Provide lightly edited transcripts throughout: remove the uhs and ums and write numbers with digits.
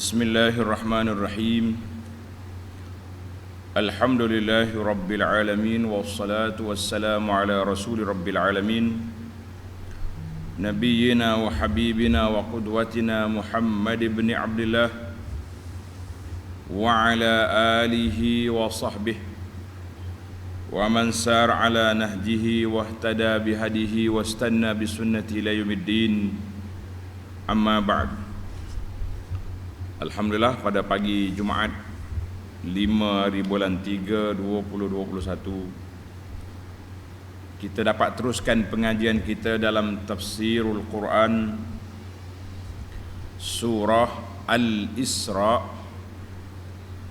Bismillahirrahmanirrahim. Alhamdulillahi rabbil alamin, wassalatu wassalamu ala rasuli rabbil alamin, nabiyyina wa habibina wa qudwatina Muhammad ibn Abdullah wa ala alihi wa sahbihi wa man sar ala nahjihi wa ihtada bihadihi wa istanna bisunnati ila yaumiddin. Amma ba'd. Alhamdulillah, pada pagi Jumaat 5 hari bulan 3 2021 kita dapat teruskan pengajian kita dalam tafsirul Quran surah Al-Isra.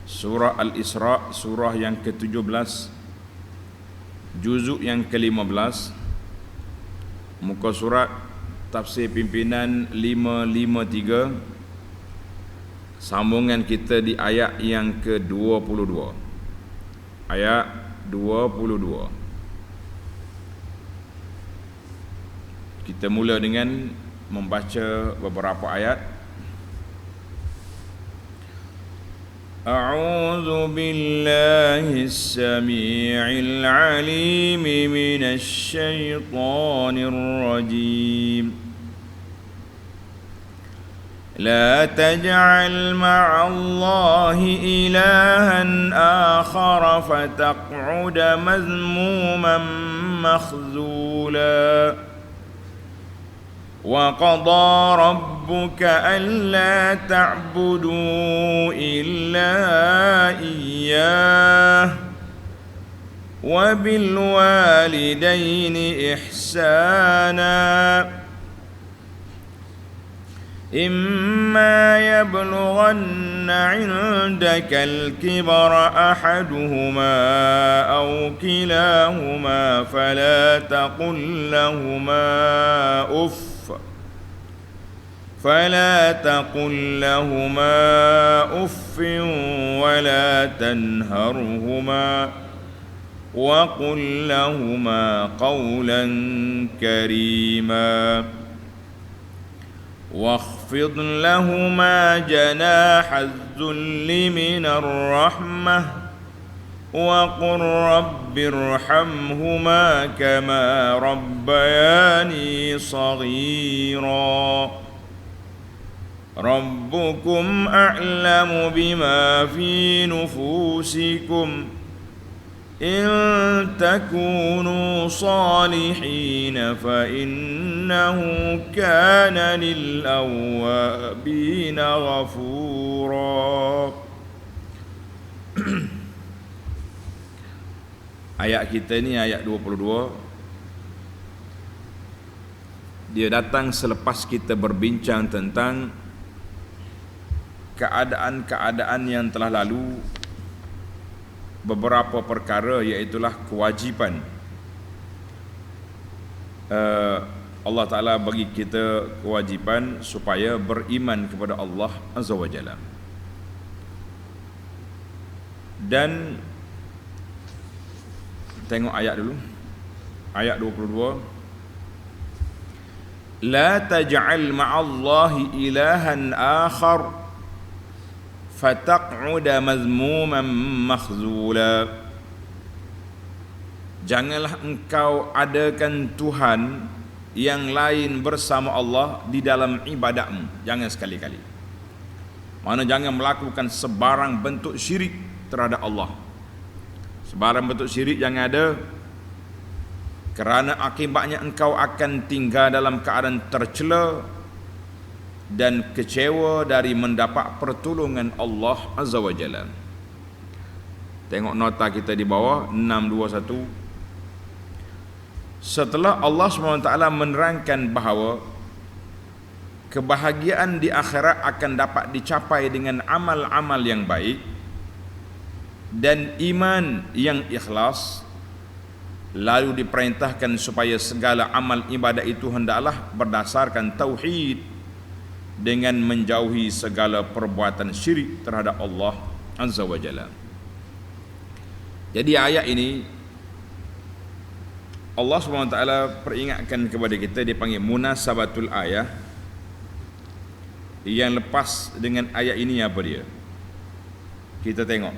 Surah Al-Isra, surah yang ke-17, juzuk yang ke-15, muka surat tafsir pimpinan 553. Sambungan kita di ayat yang ke-22. Ayat 22. Kita mula dengan membaca beberapa ayat. A'udzu billahi as-sami'il 'alim minasy syaithanir rajim. لا تجعل مع الله إلها آخر فتقعد مذموما مخذولا وقضى ربك ألا تعبدوا إلا إياه وبالوالدين إحسانا إما يبلغن عندك الكبر أحدهما أو كلاهما فلا تقل لهما أف ولا تنهرهما وقل لهما قولا كريما واخفض لهما جناح الذل من الرحمة وقل رب ارحمهما كما ربياني صغيرا ربكم أعلم بما في نفوسكم إن تكونوا صالحين فإنه كان للأوابين غفورا. Ayat kita ni ayat 22. Dia datang selepas kita berbincang tentang keadaan-keadaan yang telah lalu, beberapa perkara, iaitulah kewajipan Allah Ta'ala bagi kita kewajipan supaya beriman kepada Allah Azza wa Jalla. Dan tengok ayat dulu, ayat 22. La taj'al ma'allahi ilahan akhar fataq'uda mazmuman makhzula. Janganlah engkau adakan Tuhan yang lain bersama Allah di dalam ibadatmu. Jangan sekali-kali. Mana jangan melakukan sebarang bentuk syirik terhadap Allah. Sebarang bentuk syirik jangan ada, kerana akibatnya engkau akan tinggal dalam keadaan tercela dan kecewa dari mendapat pertolongan Allah Azza wa Jalla. Tengok nota kita di bawah 621. Setelah Allah SWT menerangkan bahawa kebahagiaan di akhirat akan dapat dicapai dengan amal-amal yang baik dan iman yang ikhlas, lalu diperintahkan supaya segala amal ibadat itu hendaklah berdasarkan tauhid dengan menjauhi segala perbuatan syirik terhadap Allah Azza wa Jalla. Jadi ayat ini Allah SWT peringatkan kepada kita, dipanggil munasabatul ayah, yang lepas dengan ayat ini apa dia? Kita tengok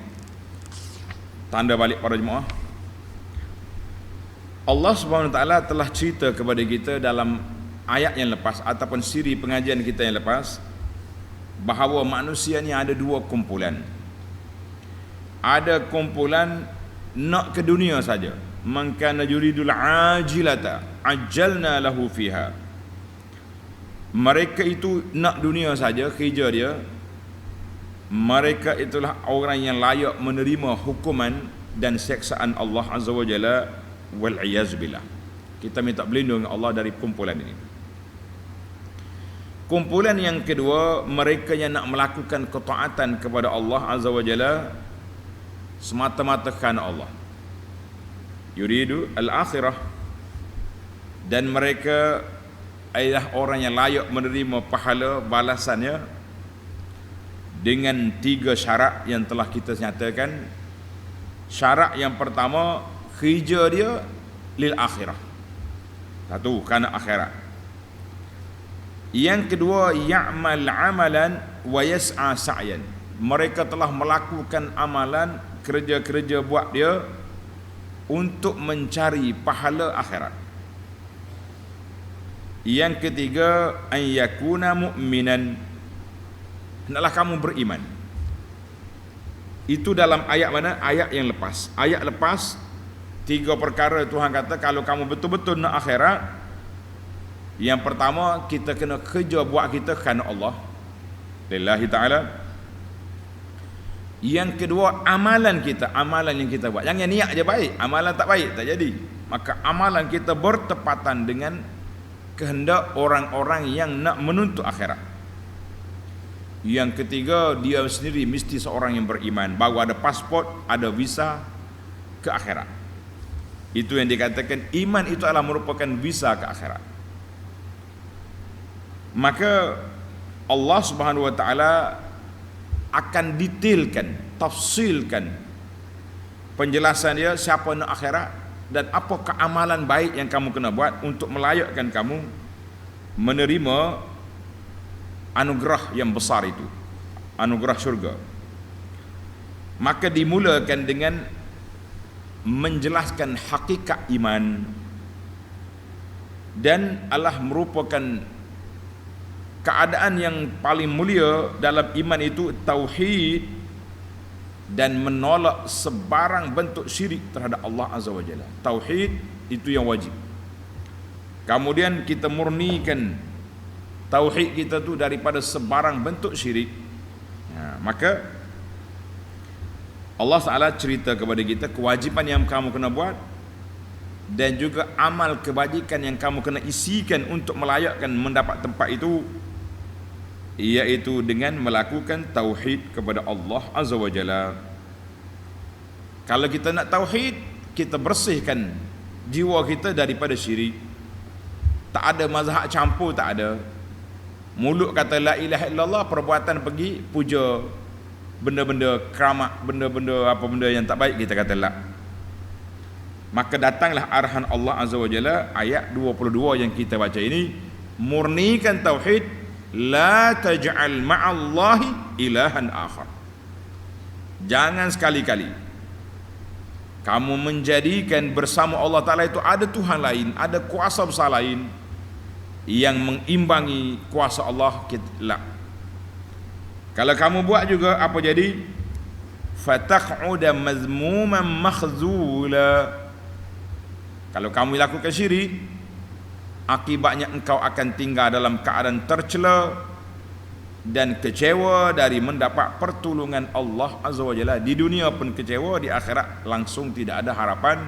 tanda balik para jemaah. Allah Subhanahu Wa Taala telah cerita kepada kita dalam ayat yang lepas ataupun siri pengajian kita yang lepas bahawa manusia ni ada dua kumpulan. Ada kumpulan nak ke dunia saja. Man kana yuridul ajilata ajjalna lahu fiha. Mereka itu nak dunia saja, kerja dia. Mereka itulah orang yang layak menerima hukuman dan seksaan Allah Azza wa Jalla wal iyaz billah. Kita minta berlindung Allah dari kumpulan ini. Kumpulan yang kedua, mereka yang nak melakukan ketaatan kepada Allah Azza wa Jalla semata-mata kerana Allah. Yuridu al-akhirah, dan mereka adalah orang yang layak menerima pahala balasannya dengan 3 syarat yang telah kita nyatakan. Syarat yang pertama, kerja dia lil akhirah. Satu, kerana akhirat. Yang kedua, ya'mal amalan wa yas'a sa'yan. Mereka telah melakukan amalan, kerja-kerja buat dia untuk mencari pahala akhirat. Yang ketiga, an yakuna mu'minan. Hendaklah kamu beriman. Itu dalam ayat mana? Ayat yang lepas. Ayat lepas 3 perkara Tuhan kata kalau kamu betul-betul nak akhirat. Yang pertama, kita kena kerja buat kita kerana Allah, lillahi ta'ala. Yang kedua, amalan kita, amalan yang kita buat. Jangan niat je baik, amalan tak baik, tak jadi. Maka amalan kita bertepatan dengan kehendak orang-orang yang nak menuntut akhirat. Yang ketiga, dia sendiri mesti seorang yang beriman, baru ada pasport, ada visa ke akhirat. Itu yang dikatakan iman itu adalah merupakan visa ke akhirat. Maka Allah Subhanahu Wa Taala akan detailkan, tafsilkan penjelasan dia siapa nak akhirat dan apakah amalan baik yang kamu kena buat untuk melayakkan kamu menerima anugerah yang besar itu, anugerah syurga. Maka dimulakan dengan menjelaskan hakikat iman, dan Allah merupakan keadaan yang paling mulia dalam iman itu tauhid, dan menolak sebarang bentuk syirik terhadap Allah Azza wa Jalla. Tauhid itu yang wajib. Kemudian kita murnikan tauhid kita tu daripada sebarang bentuk syirik. Maka Allah Ta'ala cerita kepada kita kewajipan yang kamu kena buat dan juga amal kebajikan yang kamu kena isikan untuk melayakkan mendapat tempat itu, iaitu dengan melakukan tauhid kepada Allah Azza wa Jalla. Kalau kita nak tauhid, kita bersihkan jiwa kita daripada syirik. Tak ada mazhab campur, tak ada. Mulut kata la ilaha illallah, perbuatan pergi puja benda-benda keramat, benda-benda apa benda yang tak baik, kita kata la. Maka datanglah arahan Allah Azza wa Jalla ayat 22 yang kita baca ini, murnikan tauhid. La taj'al ma'allahi ilahan akhar. Jangan sekali-kali kamu menjadikan bersama Allah Ta'ala itu ada Tuhan lain, ada kuasa besar lain yang mengimbangi kuasa Allah. La. Kalau kamu buat juga apa jadi? Fataq'uda mazmuman makhzula. Kalau kamu lakukan syirik, akibatnya engkau akan tinggal dalam keadaan tercela dan kecewa dari mendapat pertolongan Allah Azza wa Jalla. Di dunia pun kecewa, di akhirat langsung tidak ada harapan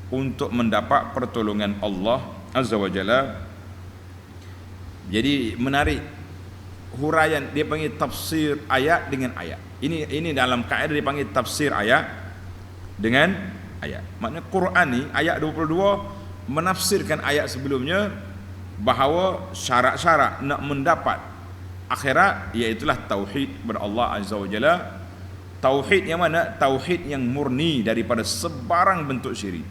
untuk mendapat pertolongan Allah Azza wa Jalla. Jadi menarik huraian, dia panggil tafsir ayat dengan ayat. Ini dalam kaedah dipanggil tafsir ayat dengan ayat. Maknanya Quran ni ayat 22 menafsirkan ayat sebelumnya bahawa syarat-syarat nak mendapat akhirat iaitulah tauhid kepada Allah Azza wa Jalla. Tauhid yang mana? Tauhid yang murni daripada sebarang bentuk syirik.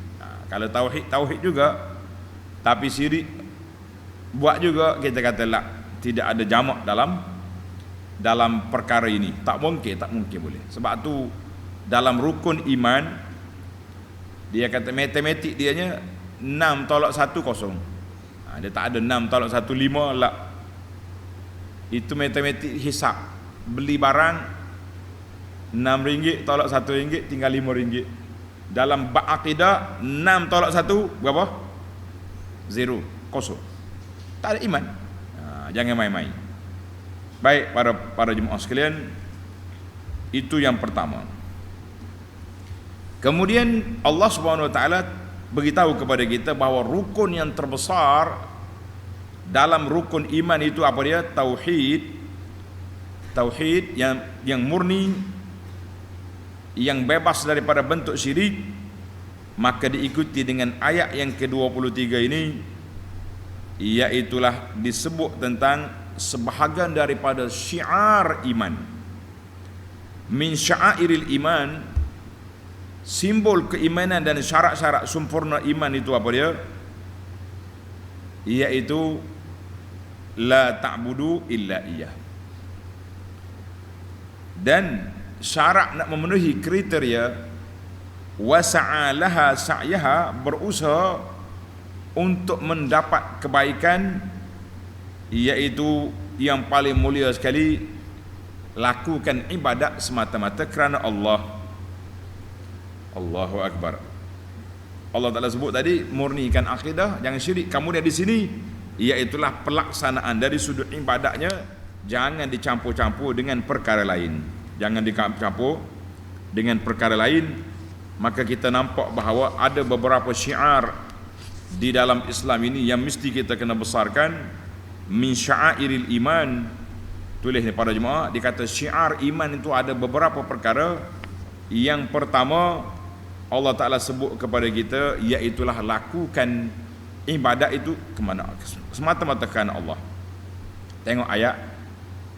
Kalau tauhid juga tapi syirik buat juga, kita kata la, tidak ada jamak dalam dalam perkara ini. Tak mungkin boleh. Sebab tu dalam rukun iman dia kata matematik dianya 6 tolak 1 kosong. Dia tak ada 6 tolak 1 5 lah. Itu matematik hisap. Beli barang RM6 tolak RM1 tinggal RM5. Dalam bab akidah 6 tolak 1 berapa? 0, kosong. Tak ada iman. Jangan main-main. Baik para jemaah sekalian, itu yang pertama. Kemudian Allah Subhanahu Wa Taala beritahu kepada kita bahawa rukun yang terbesar dalam rukun iman itu apa dia? Tauhid yang murni, yang bebas daripada bentuk syirik. Maka diikuti dengan ayat yang ke-23 ini, iaitulah disebut tentang sebahagian daripada syiar iman. Min sya'airil iman, simbol keimanan dan syarat-syarat sempurna iman itu apa dia? Iaitu la ta'budu illa iyyah. Dan syarat nak memenuhi kriteria wasa'alaha sa'yaha, berusaha untuk mendapat kebaikan, iaitu yang paling mulia sekali, lakukan ibadat semata-mata kerana Allah. Allahu Akbar. Allah Ta'ala sebut tadi murnikan akidah, jangan syirik. Kemudian di sini iaitulah pelaksanaan dari sudut ibadatnya, jangan dicampur-campur dengan perkara lain. Jangan dicampur dengan perkara lain. Maka kita nampak bahawa ada beberapa syiar di dalam Islam ini yang mesti kita kena besarkan. Min sya'airil iman, tulis ni para jemaah, dikata syiar iman itu ada beberapa perkara. Yang pertama Allah Ta'ala sebut kepada kita, iaitulah lakukan ibadat itu ke mana? Semata-mata kerana Allah. Tengok ayat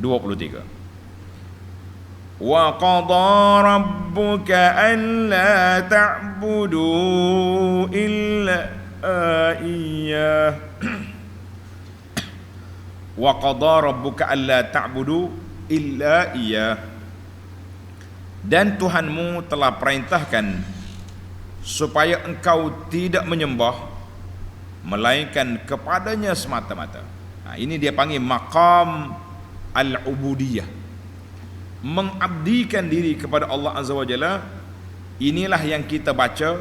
23. Wa qada rabbuka alla ta'budu illa iyyah. Wa qada rabbuka alla ta'budu illa iyyah. Dan Tuhanmu telah perintahkan supaya engkau tidak menyembah melainkan kepadanya semata-mata. Ini dia panggil maqam al-ubudiyah, mengabdikan diri kepada Allah Azza wa Jalla. Inilah yang kita baca,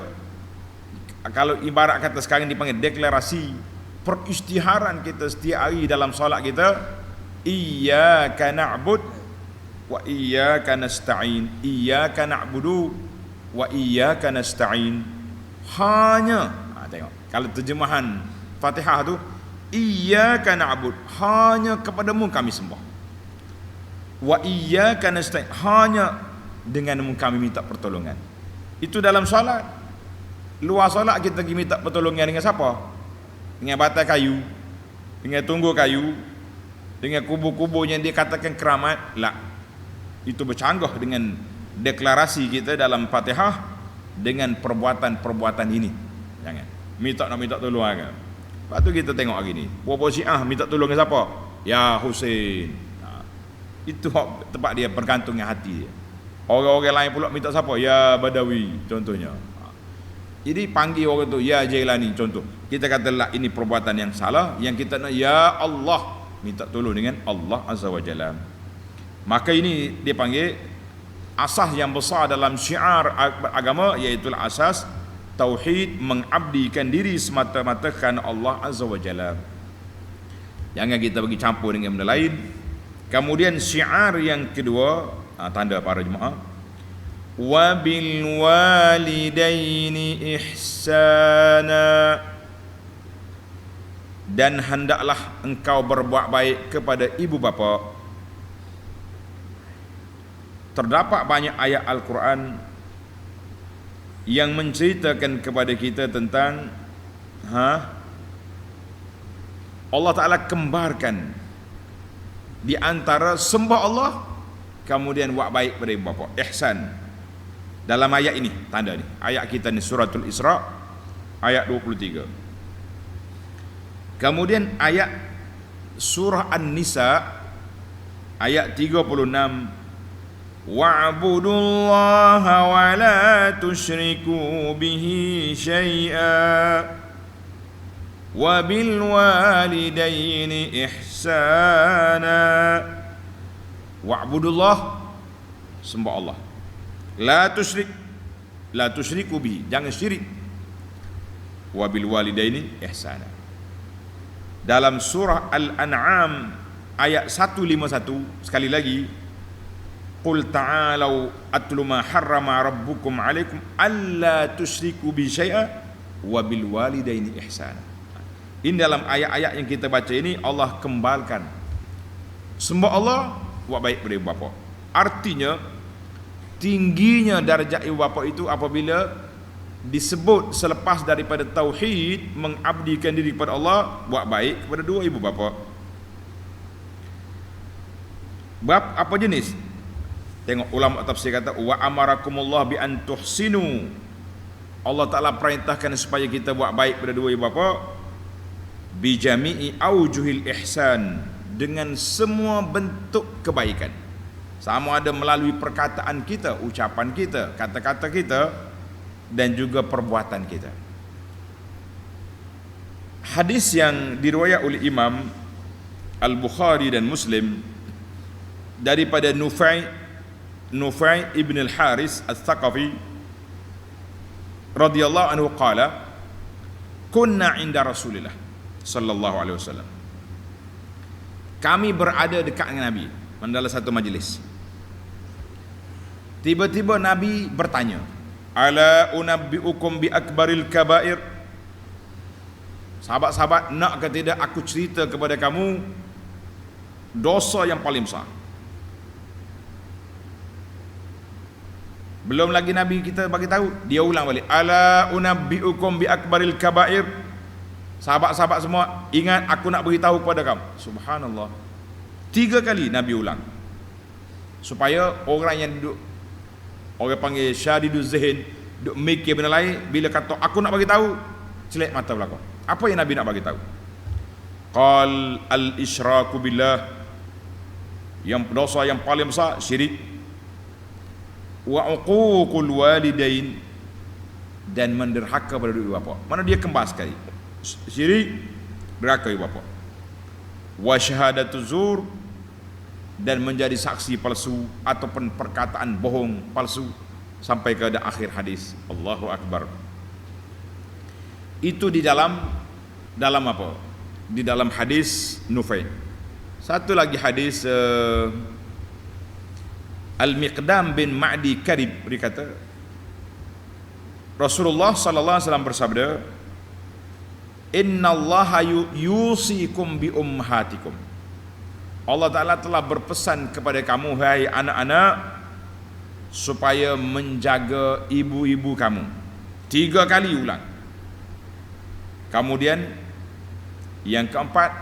kalau ibarat kata sekarang dipanggil deklarasi, peristiharan kita setiap hari dalam solat kita. Iyyaka na'bud wa iyyaka nasta'in. Iyyaka na'budu wa iyyaka nasta'in. Hanya, tengok, kalau terjemahan Fatihah tu, iyyaka na'bud, hanya kepadamu kami sembah. Wa iyyaka nasta'in, hanya denganmu kami minta pertolongan. Itu dalam solat. Luar solat kita pergi minta pertolongan dengan siapa? Dengan batai kayu, dengan tunggu kayu, dengan kubur-kubur yang dikatakan keramat. La, itu bercanggah dengan deklarasi kita dalam Fatihah dengan perbuatan-perbuatan ini. Jangan nak minta tolong kan. Lepas tu kita tengok hari ni, buat Syiah minta tolong dengan siapa? Ya Husain. Itu tempat dia bergantung dengan hati dia. Orang-orang lain pula minta siapa? Ya Badawi contohnya. Jadi panggil orang tu ya Jailani contoh. Kita kata lah ini perbuatan yang salah. Yang kita nak ya Allah, minta tolong dengan Allah Azza wa Jalla. Maka ini dia panggil asas yang besar dalam syiar agama, iaitu asas tauhid, mengabdikan diri semata-mata kerana Allah Azza wa Jalla. Jangan kita bagi campur dengan benda lain. Kemudian syiar yang kedua, tanda para jemaah, wa bil walidaini ihsana, dan hendaklah engkau berbuat baik kepada ibu bapa. Terdapat banyak ayat Al-Quran yang menceritakan kepada kita tentang Allah Ta'ala kembarkan di antara sembah Allah kemudian buat baik pada ibu bapa, ihsan. Dalam ayat ini, tanda ni, ayat kita ni suratul Isra ayat 23. Kemudian ayat surah An-Nisa ayat 36, wa'budullaha wa la tusyriku bihi syai'a wa bil walidaini ihsana. Wa'budullah, sembah Allah. La tusyriku bihi, jangan syirik. Wa bil walidaini ihsana. Dalam surah Al-An'am ayat 151 sekali lagi, qul ta'alau atlu ma harrama rabbukum alaikum alla tusyriku bi syai'a wa bil walidaini ihsana. Ini dalam ayat-ayat yang kita baca ini Allah kembalkan sembah Allah, buat baik pada ibu bapa. Artinya tingginya darjat ibu bapa itu apabila disebut selepas daripada tauhid, mengabdikan diri kepada Allah, buat baik kepada dua ibu bapa. Bab apa jenis? Tengok ulama tafsir kata wa amarakumullah bi an tuhsinu. Allah Taala perintahkan supaya kita buat baik pada dua ibu bapa bi jami'i aujuhil ihsan, dengan semua bentuk kebaikan. Sama ada melalui perkataan kita, ucapan kita, kata-kata kita, dan juga perbuatan kita. Hadis yang diriwayat oleh Imam Al-Bukhari dan Muslim daripada Nufai ibn al-Haris al-Thaqafi radhiyallahu anhu qala kunna inda Rasulillah sallallahu alaihi wasallam. Kami berada dekat dengan Nabi dalam satu majlis. Tiba-tiba Nabi bertanya, ala unabbiukum bi akbaril kabair. Sahabat-sahabat, nak ke tidak aku cerita kepada kamu dosa yang paling besar. Belum lagi Nabi kita bagi tahu, dia ulang balik, ala unabbiukum bi akbaril kabair. Sahabat-sahabat semua, ingat aku nak beritahu kepada kamu. Subhanallah. 3 kali Nabi ulang, supaya orang yang duduk, orang panggil syadiduz zihin, duk mikir benda lain, bila kata aku nak bagi tahu, celak mata belakang. Apa yang Nabi nak bagi tahu? Qal al-isyraku billah, yang dosa yang paling besar syirik, wa uququl walidain, dan menderhaka pada ibu bapa. Mana dia kembas sekali, syirik, derhaka ibu bapa. Wa syahadatuz zur, dan menjadi saksi palsu ataupun perkataan bohong palsu, sampai ke akhir hadis. Allahu Akbar. Itu di dalam apa? Di dalam hadis Nufai. Satu lagi hadis Al-Miqdam bin Ma'di Karib berkata, Rasulullah sallallahu alaihi wasallam bersabda, innallaha yusikum bi ummahatikum. Allah Ta'ala telah berpesan kepada kamu, hai anak-anak, supaya menjaga ibu-ibu kamu. 3 kali ulang. Kemudian yang keempat,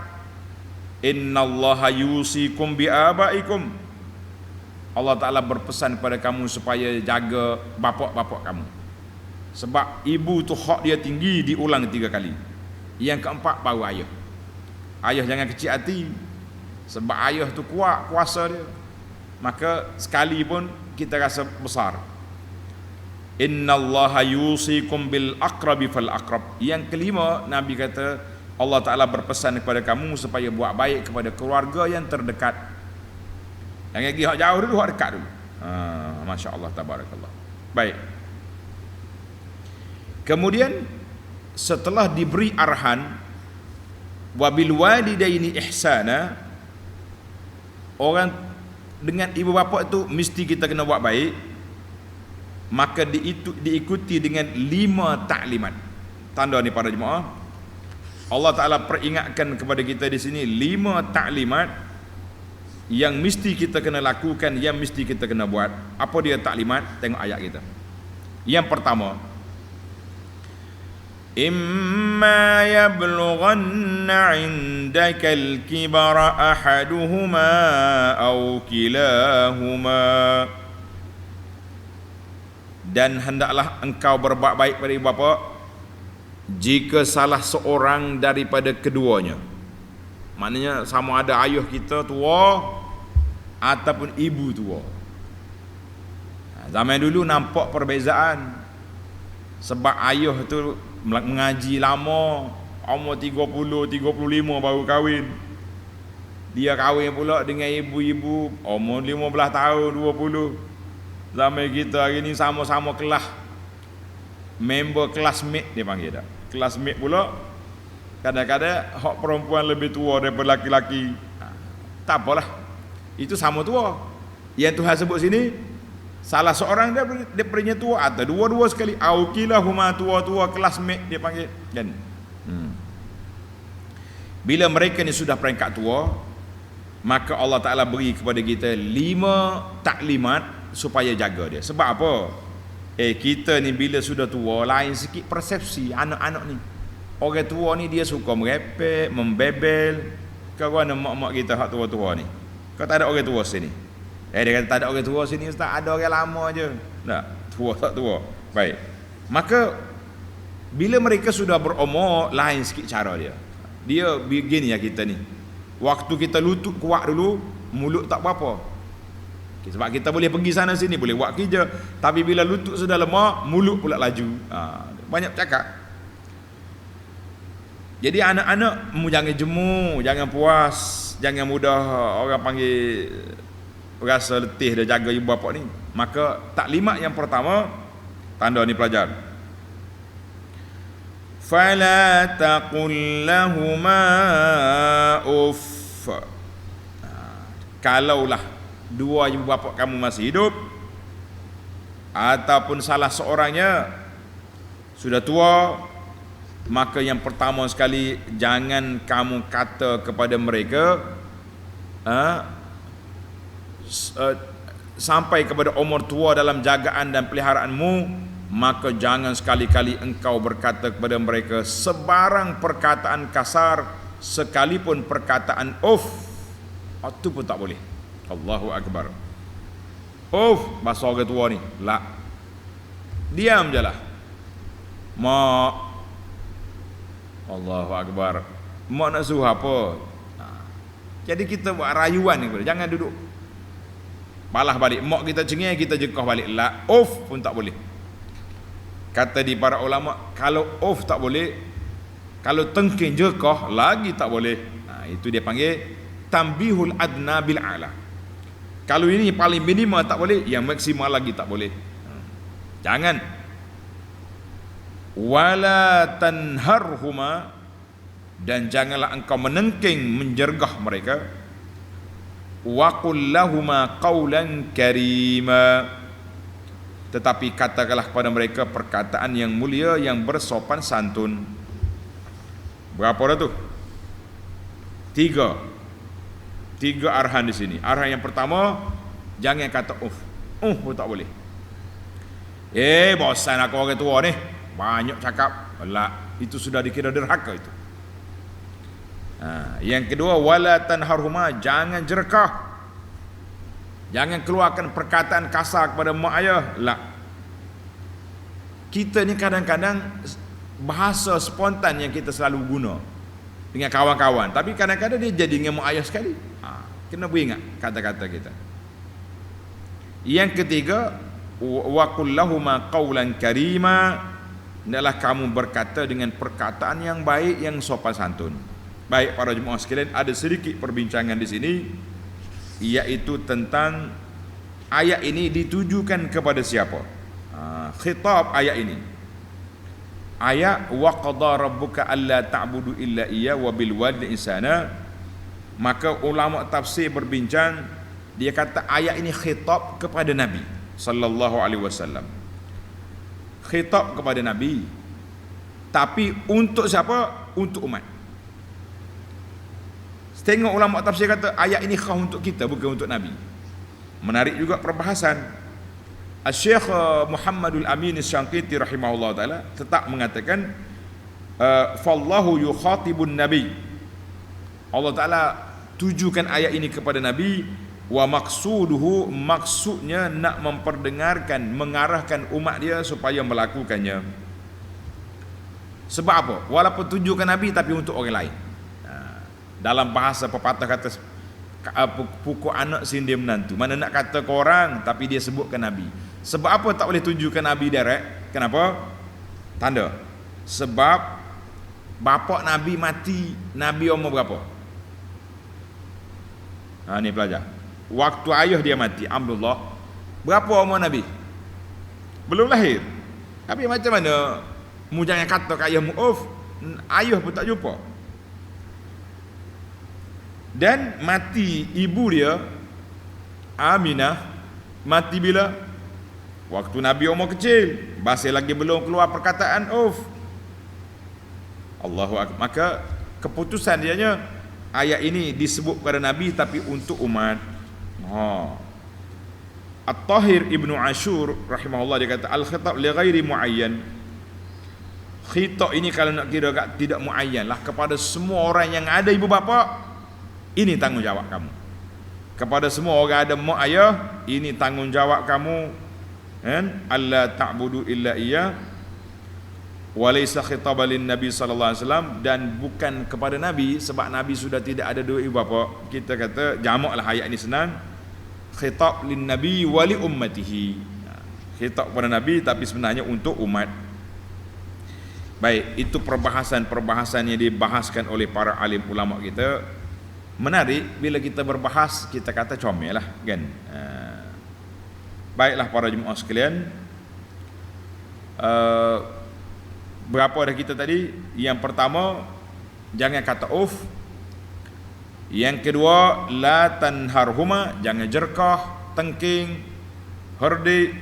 innallaha yusikum bi abaikum. Allah Ta'ala berpesan kepada kamu supaya jaga bapak-bapak kamu. Sebab ibu tu hak dia tinggi, diulang 3 kali. Yang keempat baru ayah. Ayah jangan kecil hati, sebab ayah tu kuat kuasa dia, maka sekali pun kita rasa besar. Innallaha yusikum bil aqrabi fal aqrab. Yang kelima, Nabi kata Allah Ta'ala berpesan kepada kamu supaya buat baik kepada keluarga yang terdekat. Jangan pergi hak jauh dulu, hak dekat dulu. Masya Allah, tabarakallah. Baik. Kemudian setelah diberi arahan wabil walidaini ihsana, orang dengan ibu bapa itu mesti kita kena buat baik, maka diikuti dengan 5 taklimat. Tanda ni para jemaah, Allah Ta'ala peringatkan kepada kita di sini 5 taklimat yang mesti kita kena lakukan, yang mesti kita kena buat. Apa dia taklimat? Tengok ayat kita. Yang pertama, imma yablughanna 'indaka al-kibara ahaduhuma aw kilahuma, dan hendaklah engkau berbuat baik pada ibu bapa jika salah seorang daripada keduanya. Maknanya sama ada ayah kita tua ataupun ibu tua. Zaman dulu nampak perbezaan. Sebab ayah tu mengaji lama, umur 30, 35 baru kahwin. Dia kahwin pula dengan ibu-ibu umur 15 tahun, 20. Zaman kita hari ni sama-sama kelas. Member classmate dia panggil dah. Classmate pula kadang-kadang hak perempuan lebih tua daripada laki-laki. Tak apalah. Itu sama tua. Yang Tuhan sebut sini salah seorang dia perinya tua atau dua-dua sekali. Aukilahuma tua-tua classmate dia panggil kan. Bila mereka ni sudah peringkat tua, maka Allah Ta'ala beri kepada kita 5 taklimat supaya jaga dia. Sebab apa? Kita ni bila sudah tua, lain sikit persepsi anak-anak ni. Orang tua ni dia suka merepek, membebel. Kau mana mak-mak kita hak tua-tua ni? Kau tak ada orang tua sini. Dia kata tak ada orang tua sini ustaz, ada orang lama je. Tak, tua tak tua. Baik. Maka bila mereka sudah berumur, lain sikit cara dia. Dia begini ya kita ni. Waktu kita lutut kuat dulu, mulut tak apa-apa. Sebab kita boleh pergi sana sini, boleh buat kerja. Tapi bila lutut sudah lemah, mulut pula laju. Banyak cakap. Jadi anak-anak jangan jemu, jangan puas, jangan mudah orang panggil rasa letih dia jaga ibu bapa ni. Maka taklimat yang pertama, tanda ni pelajar. Fala taqul lahuma uff. Kalaulah dua ibu bapa kamu masih hidup ataupun salah seorangnya sudah tua, maka yang pertama sekali jangan kamu kata kepada mereka sampai kepada umur tua dalam jagaan dan peliharaanmu, maka jangan sekali-kali engkau berkata kepada mereka sebarang perkataan kasar, sekalipun perkataan uff, itu pun tak boleh. Allahu Akbar. Uff, bahasa orang tua ni la, diam je lah. Mak, Allahu Akbar, mak nak suruh apa? Jadi kita buat rayuan ni, jangan duduk balah balik. Mak kita cengeng, kita jekah balik. La, uff pun tak boleh. Kata di para ulama, kalau uff tak boleh, kalau tengking jekah lagi tak boleh. Itu dia panggil tambihul adna bil a'la. Kalau ini paling minimal tak boleh, yang maksimal lagi tak boleh. Jangan. Wala tanharhuma, dan janganlah engkau menengking menjergah mereka. Wa qul lahuma qawlan karima, tetapi katakanlah kepada mereka perkataan yang mulia, yang bersopan santun. Berapa dah tu? Tiga arahan di sini. Arahan yang pertama, jangan kata uff pun tak boleh. Bosan aku orang tua ni, banyak cakap. Itu sudah dikira derhaka itu. Yang kedua, wala tanharhuma, jangan jerkah, jangan keluarkan perkataan kasar kepada mak ayah. Kita ni kadang-kadang bahasa spontan yang kita selalu guna dengan kawan-kawan, tapi kadang-kadang dia jadi dengan mak ayah sekali. Kena beringat kata-kata kita. Yang ketiga, wa qul lahuma qawlan karima, hendaklah kamu berkata dengan perkataan yang baik, yang sopan santun. Baik para jemaah sekalian, ada sedikit perbincangan di sini, iaitu tentang ayat ini ditujukan kepada siapa. Khitab ayat ini, ayat wa qada rabbuka alla ta'budu illa iya wa bil walidayni ihsana. Maka ulama tafsir berbincang, dia kata ayat ini khitab kepada Nabi sallallahu alaihi wasallam. Khitab kepada Nabi, tapi untuk siapa? Untuk umat. Setengah ulama tafsir kata ayat ini khas untuk kita, bukan untuk Nabi. Menarik juga perbahasan. Syekh Muhammadul Amin Asy-Syanqiti rahimahullah taala tetap mengatakan fallahu yukhatibun nabi, Allah Ta'ala tujukan ayat ini kepada Nabi. Wa maqsuduhu, maksudnya nak memperdengarkan, mengarahkan umat dia supaya melakukannya. Sebab apa? Walaupun tujukan Nabi, tapi untuk orang lain. Dalam bahasa pepatah kata, pukul anak sindir menantu. Mana nak kata ke orang tapi dia sebutkan Nabi. Sebab apa tak boleh tujukan Nabi direct? Kenapa? Tanda. Sebab bapak Nabi mati, Nabi umur berapa? Ni pelajar. Waktu ayah dia mati, Abdullah, berapa umur Nabi? Belum lahir. Tapi macam mana mu jangan kata kat ayah mu, ayah pun tak jumpa. Dan mati ibu dia Aminah, mati bila? Waktu Nabi umur kecil, masih lagi belum keluar perkataan Allahu Akbar. Maka keputusan dianya ayat ini disebut kepada Nabi tapi untuk umat. At-Tahir Ibnu Ashur rahimahullah dia kata al-khitab li ghairi muayyan. Khitab ini kalau nak kira tidak muayyan lah, kepada semua orang yang ada ibu bapa, ini tanggungjawab kamu. Kepada semua orang ada mak ayah, ini tanggungjawab kamu. Alla ta'budu illa iya wa laysa khitaban lin nabi sallallahu alaihi wasallam, dan bukan kepada nabi sebab nabi sudah tidak ada dua ibu bapa. Kita kata jamaklah ayat ini senang. Khitab lin nabi wa li ummatihi. Khitab kepada nabi tapi sebenarnya untuk umat. Baik, itu perbahasan yang dibahaskan oleh para alim ulama kita. Menarik bila kita berbahas, kita kata comel lah kan. Baiklah para jemaah sekalian, berapa dah kita tadi? Yang pertama, jangan kata Yang kedua, la tanharhuma, jangan jerkah, tengking, herdik,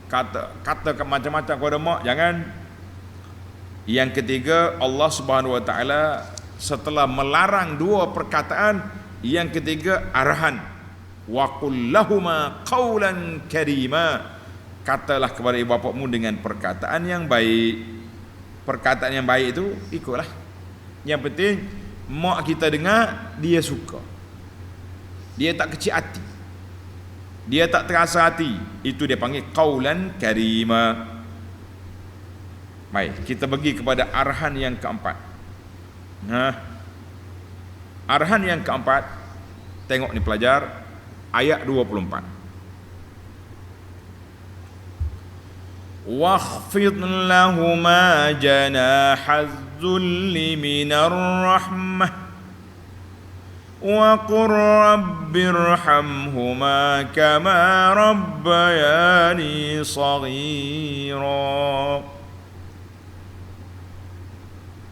kata macam-macam kepada mak, jangan. Yang ketiga, Allah Subhanahu wa taala setelah melarang dua perkataan, yang ketiga arahan, wa qul lahuma qawlan karima, katalah kepada ibu bapamu dengan perkataan yang baik. Perkataan yang baik itu ikutlah. Yang penting mak kita dengar, dia suka, dia tak kecil hati, dia tak terasa hati, itu dia panggil qawlan karima. Baik, kita pergi kepada arahan yang keempat. Arahan yang keempat, tengok ni pelajar, ayat 24. Wakhfid lahuma janahaz zulli minar rahmah wa qur rabbirhamhuma kama rabbayani saghira.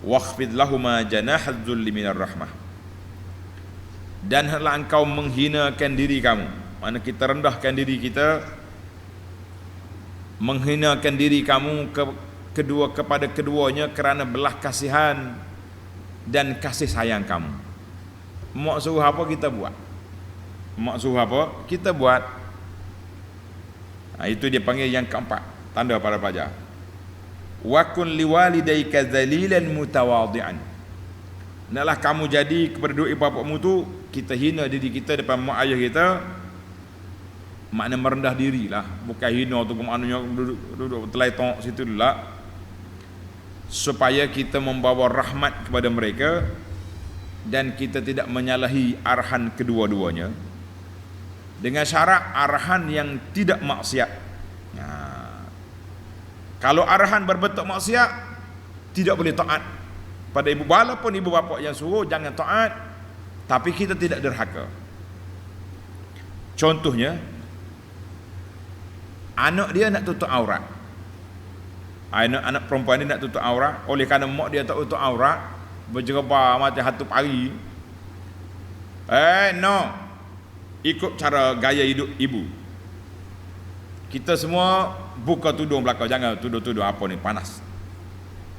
Wakhfid lahuma janahaz zulli minar rahmah, dan hendaklah engkau menghinakan diri kamu. Mana kita rendahkan diri kita, menghinakan diri kamu kepada keduanya kerana belah kasihan dan kasih sayang kamu. Mak suruh apa kita buat, mak suruh apa kita buat. Itu dia panggil yang keempat, tanda para pelajar. Wa kun liwalidayka dhalilan mutawadhi'an, naklah kamu jadi kepada dua ibu bapamu tu, kita hina diri kita depan mak ayah kita, makna merendah diri lah, bukan hina tu maknanya duduk terletak situ dulu lah, supaya kita membawa rahmat kepada mereka dan kita tidak menyalahi arahan kedua-duanya dengan syarat arahan yang tidak maksiat. Kalau arahan berbentuk maksiat, tidak boleh taat pada ibu, walaupun ibu bapa yang suruh jangan taat, tapi kita tidak derhaka. Contohnya, anak dia nak tutup aurat, anak perempuan dia nak tutup aurat, oleh kerana mak dia tak tutup aurat, berjerabah macam hatu pari, no, ikut cara gaya hidup ibu. Kita semua buka tudung belakang, jangan tuduh-tuduh apa ni panas.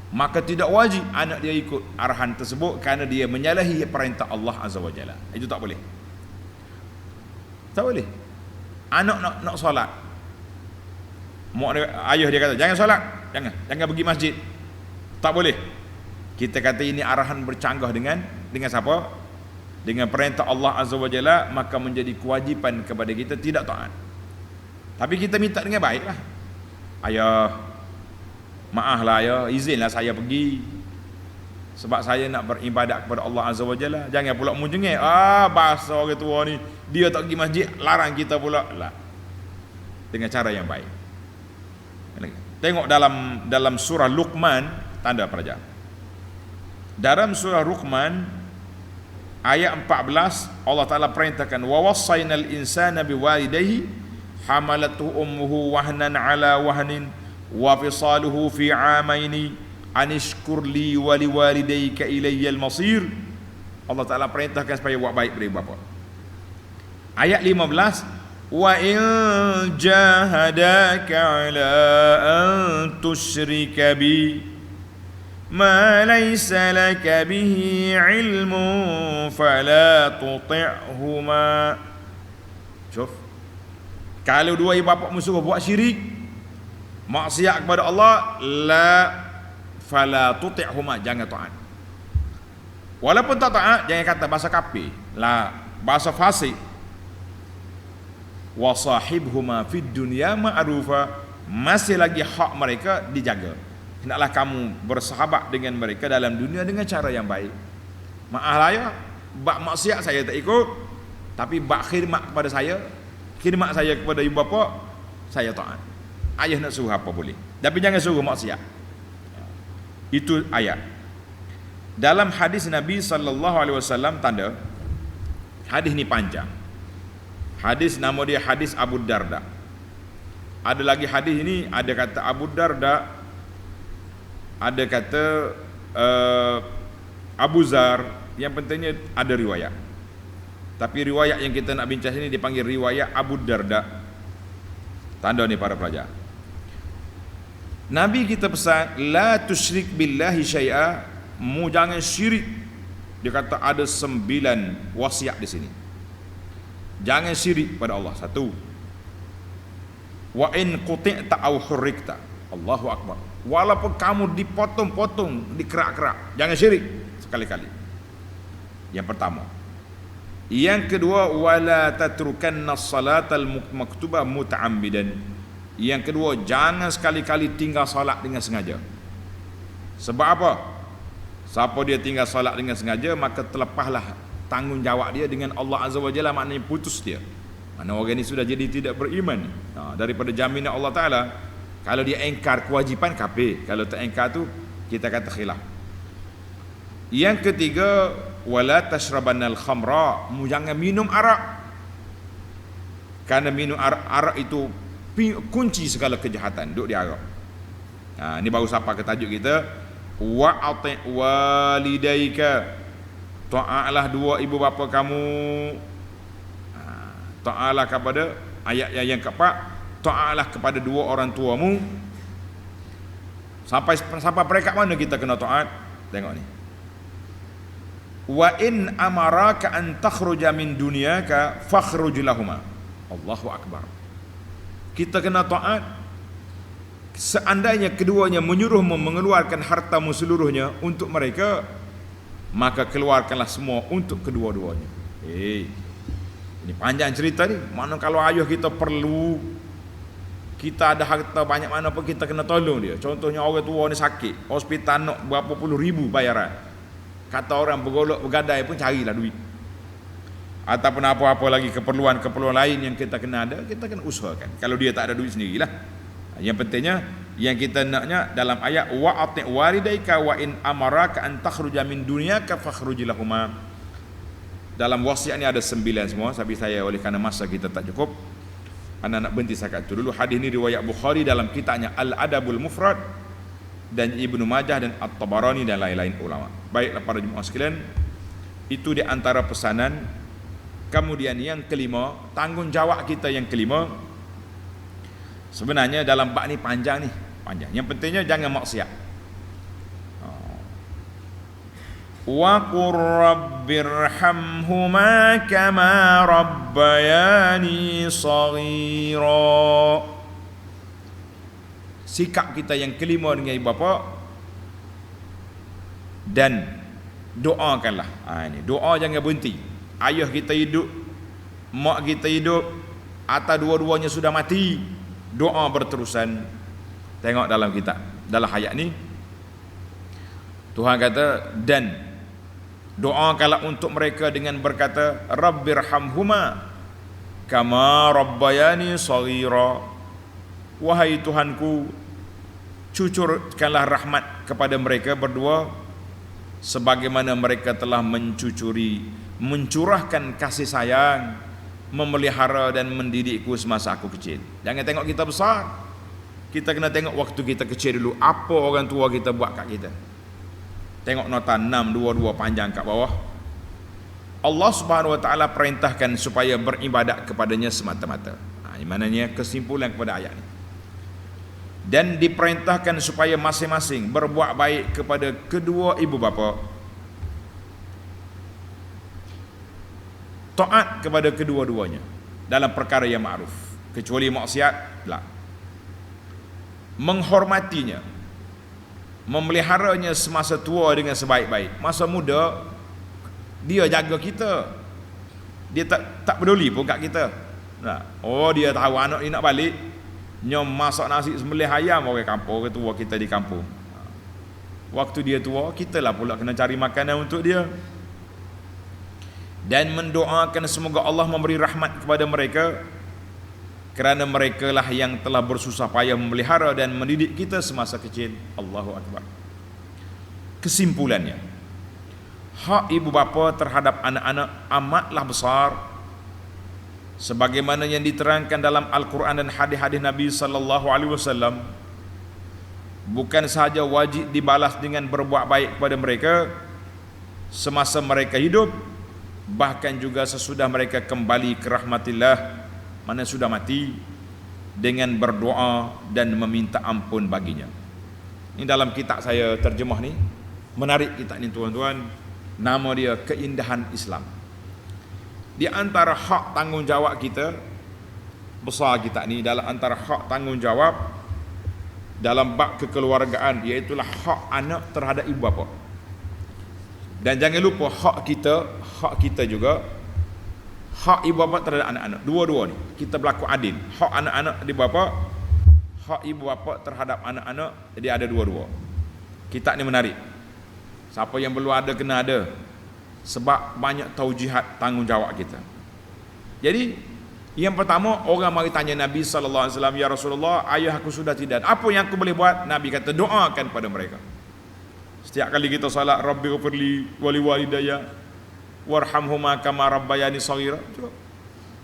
Maka tidak wajib anak dia ikut arahan tersebut kerana dia menyalahi perintah Allah Azza wa Jalla. Itu tak boleh. Tak boleh. Anak nak solat, mak dia, ayah dia kata jangan solat, jangan pergi masjid. Tak boleh. Kita kata ini arahan bercanggah dengan siapa? Dengan perintah Allah Azza wa Jalla, maka menjadi kewajipan kepada kita tidak taat. Tapi kita minta dengan baiklah. Ayah, maaflah ayah, izinlah saya pergi. sebab saya nak beribadat kepada Allah Azza wa Jalla. Jangan pula munjengih, bahasa orang tua ni, dia tak pergi masjid, larang kita pula. Lah. Dengan cara yang baik. Tengok dalam surah Luqman, tanda pelajar. Dalam surah Luqman ayat 14, Allah Taala perintahkan, wa wassaynal insana biwalidayhi hamalatu ummuhu wahnan ala wahnin wa fisaluhu fi 'amaini anishkur li wa liwalidayka ilayyal masir. Allah Taala perintahkan supaya buat baik pada ibu bapa. Ayat 15, wa in jahadaka ala an tusyrika bi ma laysa laka bihi ilmun fala tuti'huma. Syuf, kalau dua ibu bapa musuh buat syirik, maksiat kepada Allah, la fala tuti'huma, jangan taat. Walaupun tak taat, jangan kata bahasa kafir, la bahasa fasik. Wa sahibhuma fid dunya ma'rufa, masih lagi hak mereka dijaga. Hendaklah kamu bersahabat dengan mereka dalam dunia dengan cara yang baik. Maaf lah ya, bak maksiat saya tak ikut, tapi bak khidmat kepada saya, khidmat saya kepada ibu bapa, saya taat. Ayah nak suruh apa boleh, tapi jangan suruh maksiat. Itu ayat. Dalam hadis Nabi sallallahu alaihi wasallam, tanda hadis ni panjang. Hadis nama dia hadis Abu Darda. Ada lagi hadis ini, ada kata Abu Darda, ada kata Abu Zar. Yang pentingnya ada riwayat. Tapi riwayat yang kita nak bincang ini dipanggil riwayat Abu Darda. Tanda ni para pelajar. Nabi kita pesan, la tusyrik billahi syai'a, mu jangan syirik. Dia kata ada 9 wasiat di sini. Jangan syirik pada Allah. 1. Wa in quti'ta aw hurrikta. Allahu akbar. Walaupun kamu dipotong-potong, dikerak-kerak, jangan syirik sekali-kali. Yang pertama. Yang kedua, wala tatrukanna salatal maktubah muta'ammidan. Yang kedua, jangan sekali-kali tinggal solat dengan sengaja. Sebab apa? Siapa dia tinggal solat dengan sengaja, maka terlepaslah tanggungjawab dia dengan Allah Azza wa Jalla, maknanya putus dia. Mana orang ni sudah jadi tidak beriman. Daripada jaminan Allah Ta'ala, kalau dia engkar kewajipan, kafir. Kalau tak engkar tu, kita kata khilaf. Yang ketiga, wala tashrabannal khamra, jangan minum arak. Karena minum arak itu kunci segala kejahatan, duduk di arak. Ini baru sampai ke tajuk kita, wa ati' walidayka, ta'alah dua ibu bapa kamu. Ta'alah kepada ayat yang keempat, ta'alah kepada dua orang tuamu. Sampai peringkat mana kita kena taat? Tengok ni. Wa in amaraka an takhruja min dunyaka fakhruj lahuma. Allahu akbar. Kita kena taat seandainya keduanya menyuruhmu mengeluarkan hartamu seluruhnya untuk mereka, maka keluarkanlah semua untuk kedua-duanya. Ini panjang cerita ni. Mana kalau ayah kita perlu, kita ada harta banyak mana pun, kita kena tolong dia. Contohnya orang tua ni sakit, hospital nak berapa puluh ribu bayaran. Kata orang bergolok bergadai pun carilah duit. Ataupun apa-apa lagi keperluan-keperluan lain yang kita kena ada, kita kena usahakan. Kalau dia tak ada duit sendirilah. Yang pentingnya yang kita naknya dalam ayat wa ati' walidayka wa in amaraka an takhruja min dunyaka fakhruj lahuma. Dalam wasiat ni ada 9 semua, tapi saya oleh kerana masa kita tak cukup, anak-anak berhenti setakat itu dulu. Hadis ni riwayat Bukhari dalam kitabnya Al-Adabul Mufrad, dan Ibnu Majah dan At-Tabarani dan lain-lain ulama. Baiklah para jemaah sekalian, itu di antara pesanan. Kemudian yang kelima, tanggungjawab kita yang kelima. Sebenarnya dalam bab ni panjang. Yang pentingnya jangan maksiat. Wa qur rabbirhamhuma kama rabbayani shaghira. Sikap kita yang kelima dengan ibu bapa, dan doakanlah. Ini doa jangan berhenti. Ayah kita hidup, mak kita hidup, atau dua-duanya sudah mati, doa berterusan. Tengok dalam kitab, dalam ayat ni, Tuhan kata, dan doakanlah untuk mereka dengan berkata, Rabbirhamhuma kama rabbayani shaghira. Wahai Tuhanku, cucurkanlah rahmat kepada mereka berdua sebagaimana mereka telah mencurahkan kasih sayang, memelihara dan mendidikku semasa aku kecil. Jangan tengok kita besar, kita kena tengok waktu kita kecil dulu, apa orang tua kita buat kat kita. Tengok nota 622 panjang kat bawah. Allah Subhanahu wa taala perintahkan supaya beribadat kepadanya semata-mata. Ini maknanya kesimpulan kepada ayat ini. Dan diperintahkan supaya masing-masing berbuat baik kepada kedua ibu bapa, taat kepada kedua-duanya dalam perkara yang ma'ruf, kecuali maksiat la. Menghormatinya, memeliharanya semasa tua dengan sebaik-baik. Masa muda dia jaga kita, dia tak peduli pun kat kita. Nah, oh dia tahu anak ni nak balik, nyom masak nasi sembelih ayam orang kampung, orang tua kita di kampung. Waktu dia tua, kita lah pula kena cari makanan untuk dia. Dan mendoakan semoga Allah memberi rahmat kepada mereka, kerana mereka lah yang telah bersusah payah memelihara dan mendidik kita semasa kecil. Allahu Akbar. Kesimpulannya, hak ibu bapa terhadap anak-anak amatlah besar, sebagaimana yang diterangkan dalam Al-Quran dan hadis-hadis Nabi sallallahu alaihi wasallam. Bukan sahaja wajib dibalas dengan berbuat baik kepada mereka semasa mereka hidup, bahkan juga sesudah mereka kembali ke rahmatillah, mana sudah mati, dengan berdoa dan meminta ampun baginya. Ini dalam kitab saya terjemah ni, menarik kitab ni tuan-tuan. Nama dia Keindahan Islam. Di antara hak tanggungjawab kita besar kitab ni, dalam antara hak tanggungjawab dalam bab kekeluargaan, iaitulah hak anak terhadap ibu bapa. Dan jangan lupa hak kita juga, hak ibu bapa terhadap anak-anak. Dua-dua ni kita berlaku adil. Hak anak-anak di bapa, hak ibu bapa terhadap anak-anak, dia ada dua-dua. Kitab ni menarik. Siapa yang belum ada kena ada, sebab banyak taujihat tanggungjawab kita. Jadi yang pertama, orang mari tanya Nabi sallallahu alaihi wasallam, ya Rasulullah, ayah aku sudah tidak, apa yang aku boleh buat? Nabi kata, doakan pada mereka. Setiap kali kita salat, Rabbighfirli wa liwalidayya warhamhuma kama rabbayani shaghira.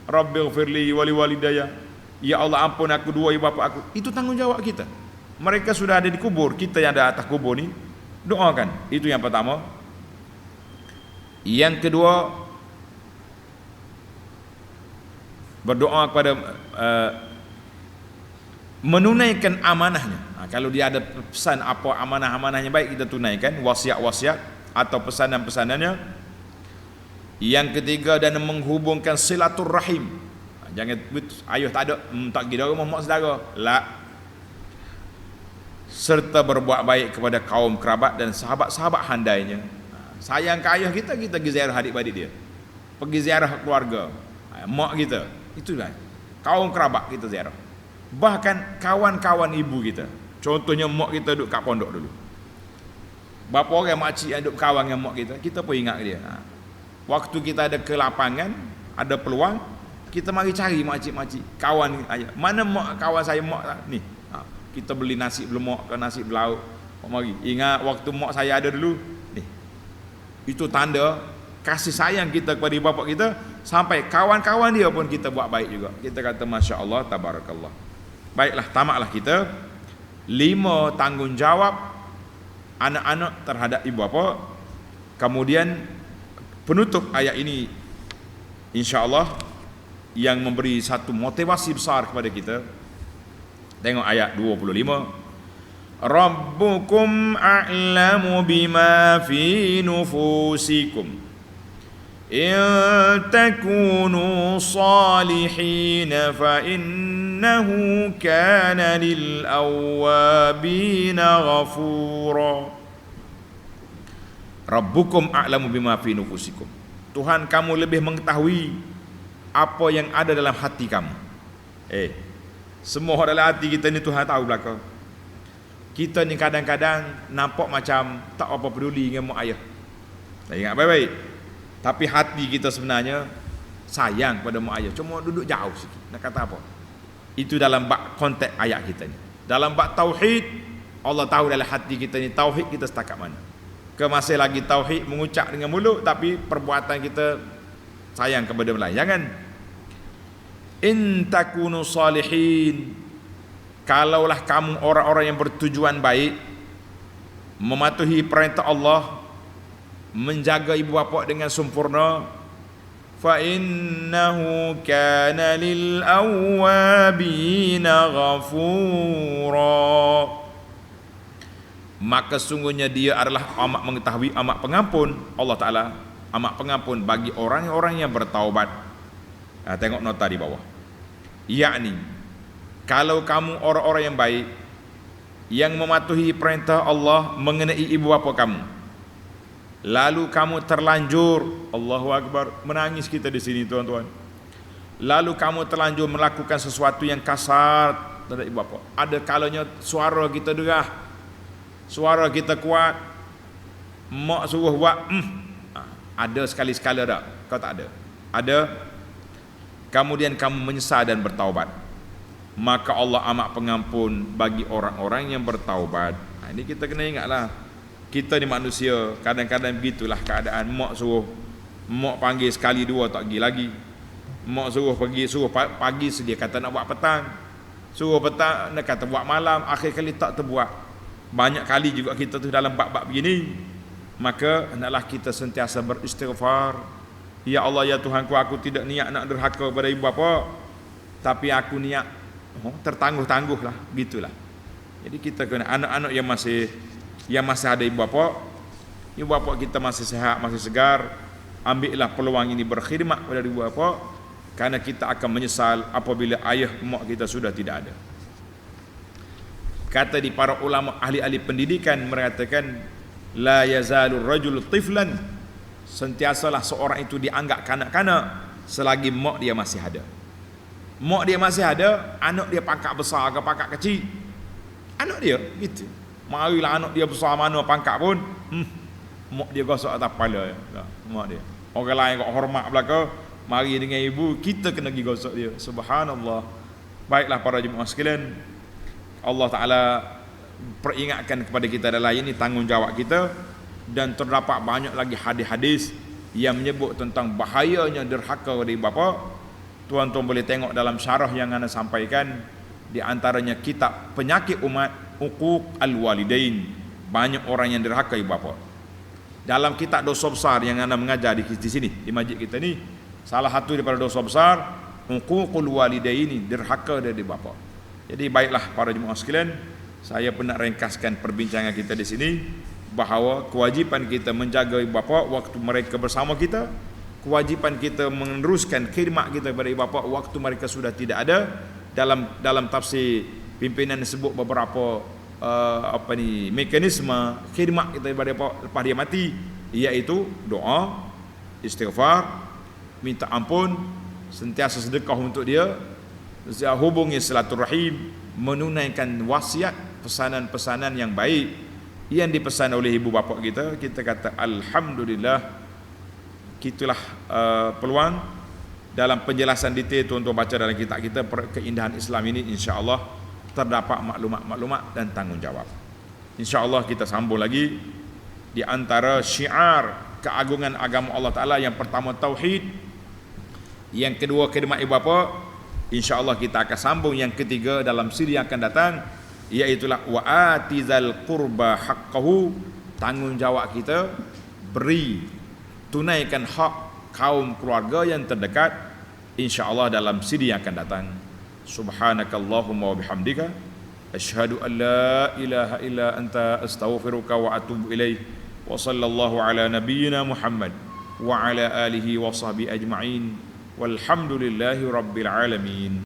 Rabbighfirli wa liwalidayya, ya Allah ampun aku dua ibu bapa aku. Itu tanggungjawab kita. Mereka sudah ada di kubur, kita yang ada atas kubur ni, doakan. Itu yang pertama. Yang kedua, berdoa kepada menunaikan amanahnya. Kalau dia ada pesan apa amanah-amanahnya baik, kita tunaikan wasiat-wasiat atau pesanan-pesanannya. Yang ketiga, dan menghubungkan silaturrahim. Jangan ayah tak ada, tak pergi rumah mak saudara, la. Serta berbuat baik kepada kaum kerabat dan sahabat-sahabat handainya. Sayang ke ayah kita, kita pergi ziarah adik-adik dia, pergi ziarah keluarga mak kita, itulah kaum kerabat kita ziarah. Bahkan kawan-kawan ibu kita, contohnya mak kita duduk kat pondok dulu, bapa orang makcik yang duduk kawan dengan mak kita pun ingat dia. Waktu kita ada ke lapangan, ada peluang, kita mari cari makcik-makcik kawan ayah, mana mak kawan saya mak ni, kita beli nasi berlemak ke nasi berlauk, mari ingat waktu mak saya ada dulu ni. Itu tanda kasih sayang kita kepada ibu bapa kita, sampai kawan-kawan dia pun kita buat baik juga. Kita kata Masya Allah, Tabarakallah. Baiklah, tamatlah kita 5 tanggungjawab anak-anak terhadap ibu bapa. Kemudian penutup ayat ini insya-Allah yang memberi satu motivasi besar kepada kita. Tengok ayat 25. Rabbukum a'lamu bima fi nufusikum in takunu salihin fa innahu kana lil awwabina ghafura. Rabbukum a'lamu bima fi nufusikum. Tuhan kamu lebih mengetahui apa yang ada dalam hati kamu. Semua dalam hati kita ni Tuhan tahu belaka. Kita ni kadang-kadang nampak macam tak apa peduli dengan mak ayah. Tak ingat baik-baik. Tapi hati kita sebenarnya sayang pada mak ayah. Cuma duduk jauh sikit. Nak kata apa? Itu dalam bab konteks ayat kita ni. Dalam bab tauhid, Allah tahu dalam hati kita ni tauhid kita setakat mana. Masih lagi tauhid mengucap dengan mulut, tapi perbuatan kita sayang kepada orang lain. Jangan. In takunu salihin, kalaulah kamu orang-orang yang bertujuan baik, mematuhi perintah Allah, menjaga ibu bapa dengan sempurna, fa innahu kana lil awwabina ghafura, maka sungguhnya dia adalah amat mengetahui, amat pengampun. Allah Ta'ala amat pengampun bagi orang-orang yang bertaubat. Tengok nota di bawah. Yakni, kalau kamu orang-orang yang baik, yang mematuhi perintah Allah mengenai ibu bapa kamu, lalu kamu terlanjur, Allahu Akbar, menangis kita di sini tuan-tuan. Lalu kamu terlanjur melakukan sesuatu yang kasar terhadap ibu bapa. Ada kalanya suara kita derah, suara kita kuat, mak suruh buat, ada sekali-sekala tak? Kau tak ada? Ada. Kemudian kamu menyesal dan bertaubat, maka Allah amat pengampun bagi orang-orang yang bertaubat. Ini kita kena ingatlah. Kita ni manusia, kadang-kadang begitulah keadaan. Mak suruh, mak panggil sekali dua tak pergi lagi. Mak suruh pergi, suruh pagi sedia kata nak buat petang, suruh petang nak kata buat malam, akhir kali tak terbuat. Banyak kali juga kita tu dalam bab-bab begini. Maka hendaklah kita sentiasa beristighfar. Ya Allah, ya Tuhanku, aku tidak niat nak derhaka pada ibu bapa, tapi aku niat tertangguh-tangguh lah, gitulah. Jadi kita kena, anak-anak yang masih ada ibu bapa kita masih sihat, masih segar, ambillah peluang ini berkhidmat pada ibu bapa, kerana kita akan menyesal apabila ayah mak kita sudah tidak ada. Kata di para ulama ahli-ahli pendidikan mengatakan, la yazalur rajul tiflan, sentiasalah seorang itu dianggap kanak-kanak selagi mak dia masih ada. Mak dia masih ada, anak dia pangkat besar ke pangkat kecil, anak dia gitu. Marilah anak dia besar mana pangkat pun, mak dia gosok atas kepala mak dia. Orang lain kok hormat belaka, mari dengan ibu, kita kena pergi gosok dia. Subhanallah. Baiklah para jemaah sekalian, Allah Ta'ala peringatkan kepada kita dalam ini tanggungjawab kita. Dan terdapat banyak lagi hadis-hadis yang menyebut tentang bahayanya derhaka kepada ibu bapa. Tuan-tuan boleh tengok dalam syarah yang ana sampaikan, di antaranya kitab Penyakit Umat, Uquq Al-Walidain. Banyak orang yang derhaka ibu bapa. Dalam kitab dosa besar yang ana mengajar di sini di masjid kita ni, salah satu daripada dosa besar Uququl Walidain, derhaka dari ibu bapa. Jadi baiklah para jemaah sekalian, saya pun nak ringkaskan perbincangan kita di sini, bahawa kewajipan kita menjaga ibu bapa waktu mereka bersama kita, kewajipan kita meneruskan khidmat kita kepada ibu bapa waktu mereka sudah tidak ada. Dalam tafsir pimpinan sebut beberapa mekanisme khidmat kita kepada ibu bapa lepas dia mati, iaitu doa, istighfar, minta ampun, sentiasa sedekah untuk dia, hubungi silaturahim, menunaikan wasiat, pesanan-pesanan yang baik yang dipesan oleh ibu bapa kita. Kita kata alhamdulillah. Gitulah peluang dalam penjelasan detail tuan-tuan baca dalam kitab kita Keindahan Islam ini, insya-Allah terdapat maklumat-maklumat dan tanggungjawab. Insya-Allah kita sambung lagi. Di antara syiar keagungan agama Allah Ta'ala, yang pertama tauhid, yang kedua khidmat ibu bapa. Insya-Allah kita akan sambung yang ketiga dalam siri yang akan datang, iaitulah wa atizal qurba haqqahu, tanggungjawab kita beri, tunaikan hak kaum keluarga yang terdekat, insya-Allah dalam siri yang akan datang. Subhanakallahumma wa bihamdika asyhadu an la ilaha illa anta astaghfiruka wa atubu ilaik. Wa sallallahu ala nabiyyina Muhammad wa ala alihi wa sahbihi ajma'in. Walhamdulillahi rabbil alamin.